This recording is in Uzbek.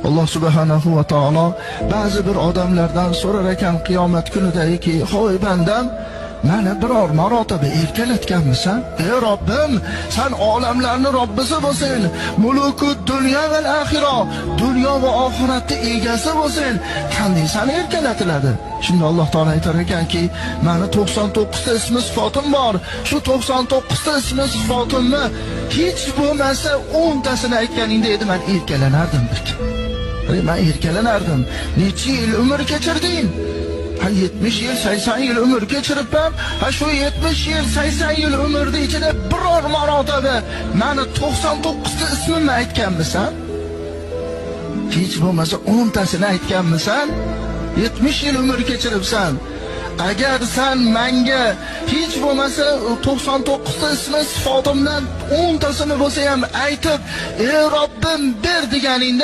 Alloh subhanahu va taolo ba'zi bir odamlardan so'rar ekan qiyomat kunidagi, "Hoy bandam, meni biror marotaba erkalatganmisan? Ey Robbim, sen olamlarning Robbisi bo'lsin, mulukud dunyo va axiro, dunyo va oxiratning egasi bo'lsin, qanday seni erkalatiladi?" Shunda Alloh taolo aytar ekanki, "Meni 99 ta ismi sifatim bor. Shu 99 ta ismi sifatimni hech bo'lmasa 10 tasini aytganingda edi, men erkalanardim." Ben erkalanardim. Necha yil umr kechirding? 70 yil, 80 yil umr kechiribman. Shu 70 yil, 80 yil umrning ichida biror marotaba meni 99 ta ismimni aytganmisan? Hech bo'lmasa 10 tasini aytganmisan? 70 yil umr kechiribsan. Agar sen menga hech bo'lmasa 99 ta ismi sifatimdan 10 tasini bo'lsa ham aytib, "Ey Robbim, ber" deganingda